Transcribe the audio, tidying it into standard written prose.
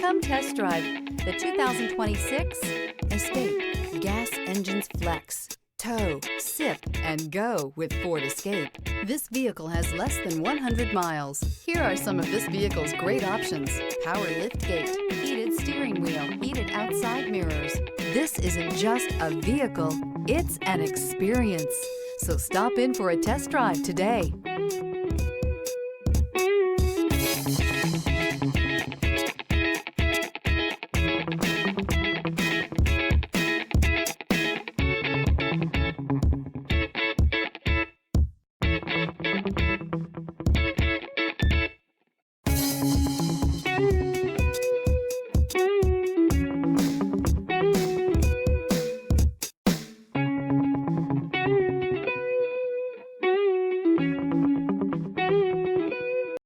Come test drive the 2026 Escape. Gas engines flex, tow, sip, and go with Ford Escape. This vehicle has less than 100 miles. Here are some of this vehicle's great options: power liftgate, heated steering wheel, heated outside mirrors. This isn't just a vehicle, it's an experience. So stop in for a test drive today.